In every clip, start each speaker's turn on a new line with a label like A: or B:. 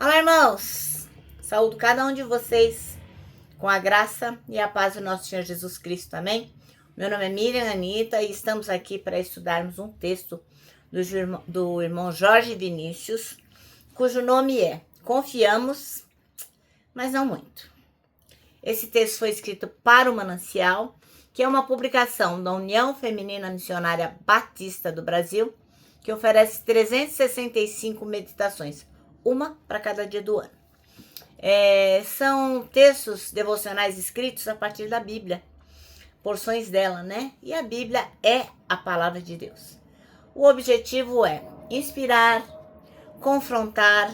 A: Olá, irmãos! Saúdo cada um de vocês com a graça e a paz do nosso Senhor Jesus Cristo, amém? Meu nome é Miriam Anita e estamos aqui para estudarmos um texto do irmão Jorge Vinícius, cujo nome é Confiamos, mas não muito. Esse texto foi escrito para o Manancial, que é uma publicação da União Feminina Missionária Batista do Brasil, que oferece 365 meditações, uma para cada dia do ano. São textos devocionais escritos a partir da Bíblia, porções dela, né? E a Bíblia é a palavra de Deus. O objetivo é inspirar, confrontar,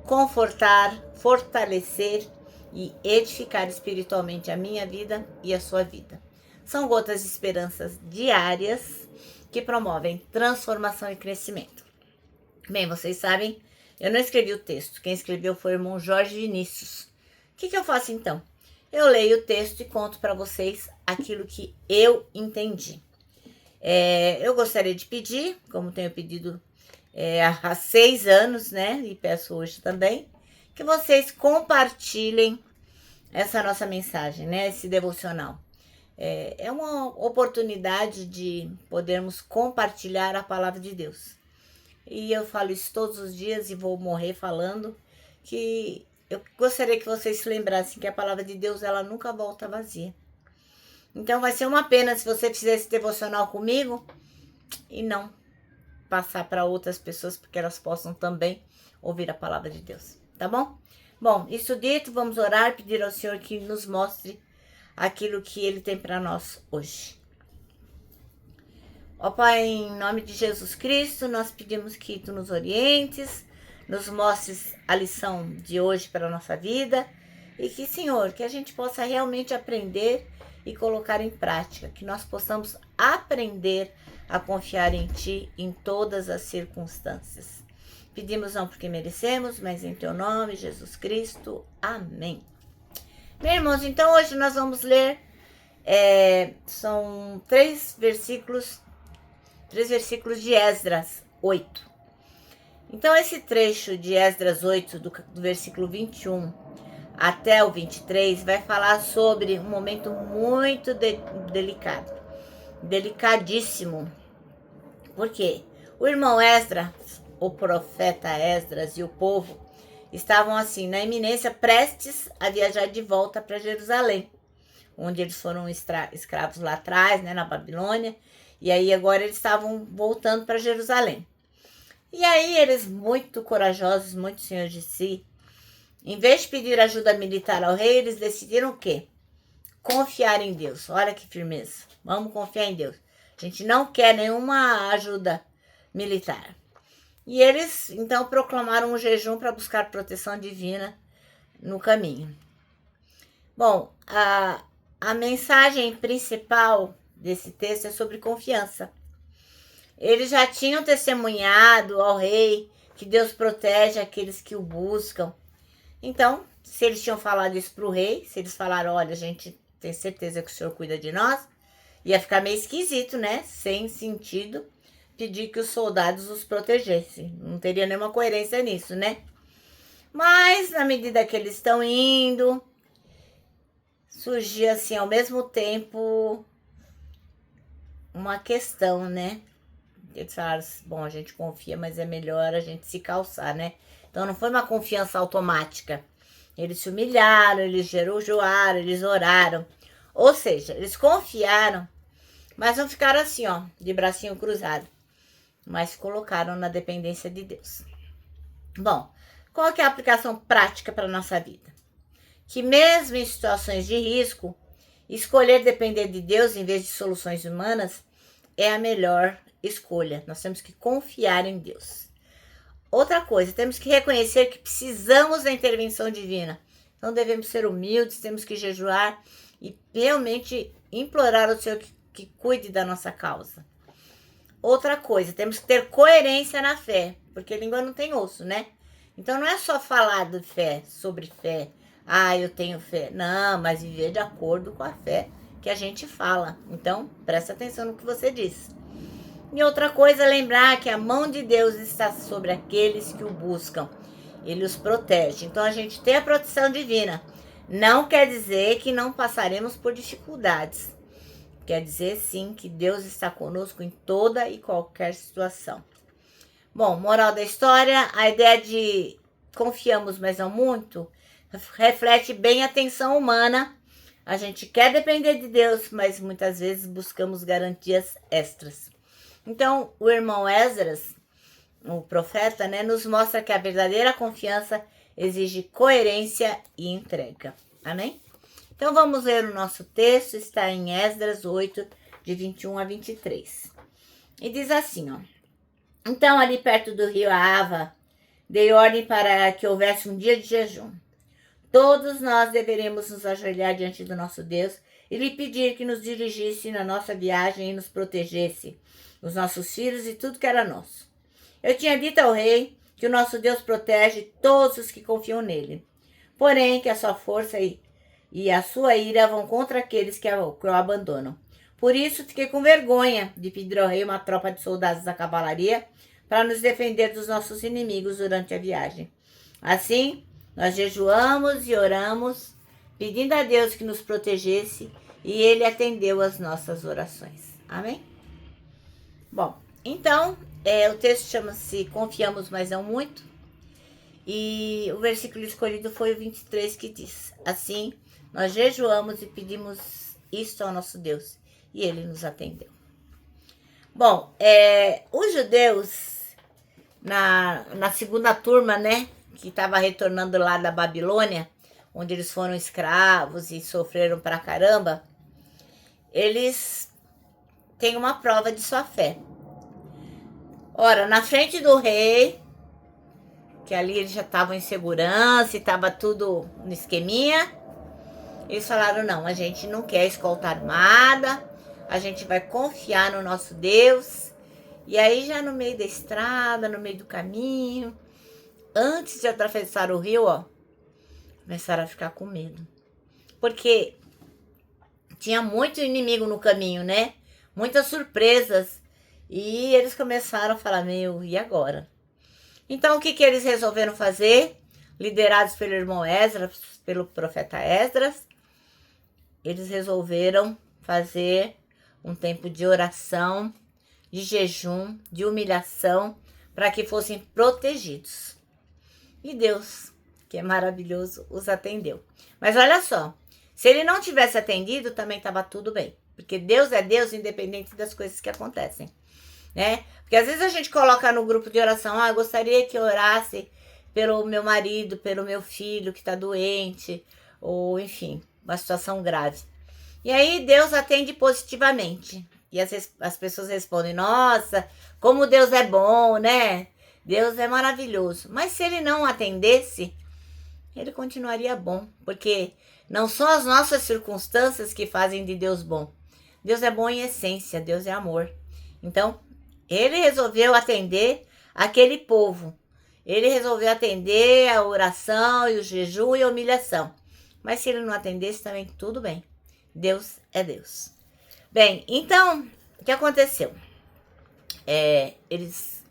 A: confortar, fortalecer e edificar espiritualmente a minha vida e a sua vida. São gotas de esperanças diárias que promovem transformação e crescimento. Bem, vocês sabem, eu não escrevi o texto. Quem escreveu foi o irmão Jorge Vinícius. O que eu faço então? Eu leio o texto e conto para vocês aquilo que eu entendi. Eu gostaria de pedir, como tenho pedido há 6 anos, né? E peço hoje também, que vocês compartilhem essa nossa mensagem, né? Esse devocional. É uma oportunidade de podermos compartilhar a palavra de Deus. E eu falo isso todos os dias e vou morrer falando que eu gostaria que vocês se lembrassem que a palavra de Deus, ela nunca volta vazia. Então vai ser uma pena se você fizer esse devocional comigo e não passar para outras pessoas, porque elas possam também ouvir a palavra de Deus, tá bom? Bom, isso dito, vamos orar, pedir ao Senhor que nos mostre aquilo que Ele tem para nós hoje. Ó Pai, em nome de Jesus Cristo, nós pedimos que Tu nos orientes, nos mostres a lição de hoje para a nossa vida e que, Senhor, que a gente possa realmente aprender e colocar em prática, que nós possamos aprender a confiar em Ti em todas as circunstâncias. Pedimos não porque merecemos, mas em Teu nome, Jesus Cristo. Amém. Meus irmãos, então hoje nós vamos ler, são 3 versículos de Esdras 8. Então esse trecho de Esdras 8, do versículo 21 até o 23, vai falar sobre um momento muito delicado, delicadíssimo. Por quê? O irmão Esdras, o profeta Esdras e o povo estavam assim, na iminência, prestes a viajar de volta para Jerusalém, onde eles foram escravos lá atrás, né, na Babilônia, e aí agora eles estavam voltando para Jerusalém. E aí eles, muito corajosos, muito senhores de si, em vez de pedir ajuda militar ao rei, eles decidiram o quê? Confiar em Deus. Olha que firmeza. Vamos confiar em Deus. A gente não quer nenhuma ajuda militar. E eles, então, proclamaram um jejum para buscar proteção divina no caminho. Bom, a mensagem principal desse texto é sobre confiança. Eles já tinham testemunhado ao rei que Deus protege aqueles que o buscam. Então, se eles tinham falado isso para o rei, se eles falaram, olha, a gente tem certeza que o Senhor cuida de nós, ia ficar meio esquisito, né? Sem sentido pedir que os soldados os protegessem. Não teria nenhuma coerência nisso, né? Mas, na medida que eles estão indo, surgiu assim, ao mesmo tempo, uma questão, né? Eles falaram, bom, a gente confia, mas é melhor a gente se calçar, né? Então não foi uma confiança automática. Eles se humilharam, eles jejuaram, eles oraram. Ou seja, eles confiaram, mas não ficaram assim, ó, de bracinho cruzado. Mas colocaram na dependência de Deus. Bom, qual que é a aplicação prática para a nossa vida? Que mesmo em situações de risco, escolher depender de Deus em vez de soluções humanas é a melhor escolha. Nós temos que confiar em Deus. Outra coisa, temos que reconhecer que precisamos da intervenção divina. Então devemos ser humildes, temos que jejuar e realmente implorar ao Senhor que cuide da nossa causa. Outra coisa, temos que ter coerência na fé, porque língua não tem osso, né? Então não é só falar de fé, sobre fé. Eu tenho fé. Não, mas viver de acordo com a fé que a gente fala. Então, presta atenção no que você diz. E outra coisa, lembrar que a mão de Deus está sobre aqueles que o buscam. Ele os protege. Então a gente tem a proteção divina. Não quer dizer que não passaremos por dificuldades. Quer dizer sim que Deus está conosco em toda e qualquer situação. Bom, moral da história, a ideia de confiamos, mas não muito, reflete bem a tensão humana. A gente quer depender de Deus, mas muitas vezes buscamos garantias extras. Então, o irmão Esdras, o profeta, né, nos mostra que a verdadeira confiança exige coerência e entrega. Amém? Então, vamos ler o nosso texto, está em Esdras 8, de 21 a 23. E diz assim, ó. Então, ali perto do rio Ahava, dei ordem para que houvesse um dia de jejum. Todos nós deveremos nos ajoelhar diante do nosso Deus e lhe pedir que nos dirigisse na nossa viagem e nos protegesse, os nossos filhos e tudo que era nosso. Eu tinha dito ao rei que o nosso Deus protege todos os que confiam nele, porém que a sua força e a sua ira vão contra aqueles que o abandonam. Por isso, fiquei com vergonha de pedir ao rei uma tropa de soldados da cavalaria para nos defender dos nossos inimigos durante a viagem. Assim, nós jejuamos e oramos, pedindo a Deus que nos protegesse, e Ele atendeu as nossas orações. Amém? Bom, então, o texto chama-se Confiamos, mas não muito. E o versículo escolhido foi o 23, que diz: Assim, nós jejuamos e pedimos isto ao nosso Deus, e Ele nos atendeu. Bom, os judeus, na segunda turma, né, que estava retornando lá da Babilônia, onde eles foram escravos e sofreram pra caramba, eles têm uma prova de sua fé. Ora, na frente do rei, que ali eles já estavam em segurança e estava tudo no esqueminha, eles falaram, não, a gente não quer escolta armada, a gente vai confiar no nosso Deus. E aí já no meio da estrada, no meio do caminho, antes de atravessar o rio, ó, começaram a ficar com medo. Porque tinha muito inimigo no caminho, né? Muitas surpresas. E eles começaram a falar, meu, e agora? Então, o que eles resolveram fazer? Liderados pelo irmão Esdras, pelo profeta Esdras, eles resolveram fazer um tempo de oração, de jejum, de humilhação, para que fossem protegidos. E Deus, que é maravilhoso, os atendeu. Mas olha só, se ele não tivesse atendido, também estava tudo bem. Porque Deus é Deus, independente das coisas que acontecem, né? Porque às vezes a gente coloca no grupo de oração, eu gostaria que orasse pelo meu marido, pelo meu filho que está doente, ou enfim, uma situação grave. E aí Deus atende positivamente. E as pessoas respondem, nossa, como Deus é bom, né? Deus é maravilhoso. Mas se ele não atendesse, ele continuaria bom. Porque não são as nossas circunstâncias que fazem de Deus bom. Deus é bom em essência, Deus é amor. Então, ele resolveu atender aquele povo. Ele resolveu atender a oração e o jejum e a humilhação. Mas se ele não atendesse, também tudo bem. Deus é Deus. Bem, então, o que aconteceu? Eles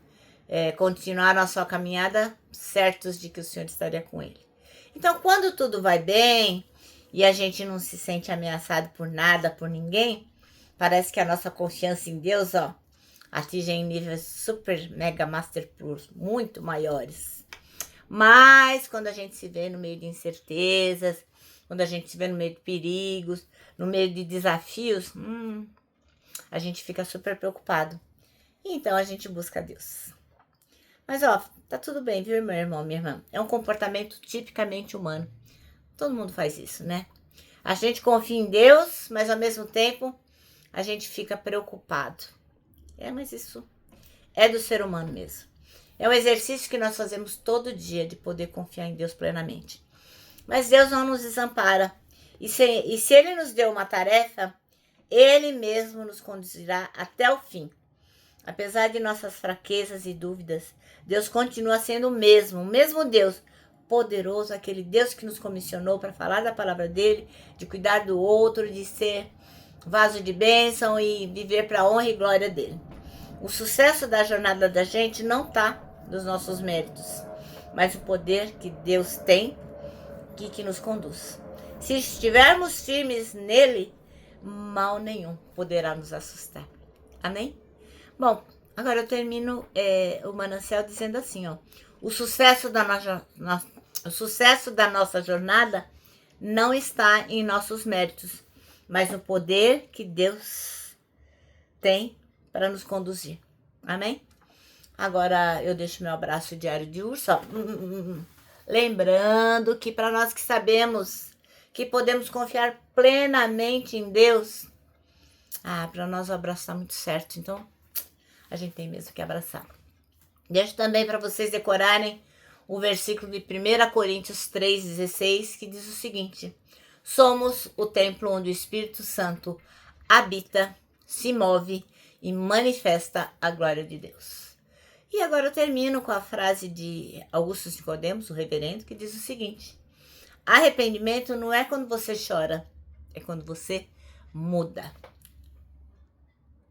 A: continuaram a sua caminhada certos de que o Senhor estaria com ele. Então, quando tudo vai bem e a gente não se sente ameaçado por nada, por ninguém, parece que a nossa confiança em Deus, ó, atinge em níveis super, mega, master plus, muito maiores. Mas, quando a gente se vê no meio de incertezas, quando a gente se vê no meio de perigos, no meio de desafios, a gente fica super preocupado. Então, a gente busca Deus. Mas, ó, tá tudo bem, viu, meu irmão, minha irmã? É um comportamento tipicamente humano. Todo mundo faz isso, né? A gente confia em Deus, mas, ao mesmo tempo, a gente fica preocupado. Mas isso é do ser humano mesmo. É um exercício que nós fazemos todo dia, de poder confiar em Deus plenamente. Mas Deus não nos desampara. E se Ele nos deu uma tarefa, Ele mesmo nos conduzirá até o fim. Apesar de nossas fraquezas e dúvidas, Deus continua sendo o mesmo Deus poderoso, aquele Deus que nos comissionou para falar da palavra dEle, de cuidar do outro, de ser vaso de bênção e viver para a honra e glória dEle. O sucesso da jornada da gente não está nos nossos méritos, mas o poder que Deus tem que nos conduz. Se estivermos firmes nele, mal nenhum poderá nos assustar. Amém? Bom, agora eu termino o manancial dizendo assim, ó. O sucesso da nossa jornada não está em nossos méritos, mas no poder que Deus tem para nos conduzir. Amém? Agora eu deixo meu abraço diário de urso, ó. Lembrando que para nós que sabemos que podemos confiar plenamente em Deus, para nós o abraço está muito certo, então a gente tem mesmo que abraçar. Deixo também para vocês decorarem o versículo de 1 Coríntios 3,16, que diz o seguinte: somos o templo onde o Espírito Santo habita, se move e manifesta a glória de Deus. E agora eu termino com a frase de Augusto Nicodemos, o reverendo, que diz o seguinte: arrependimento não é quando você chora, é quando você muda.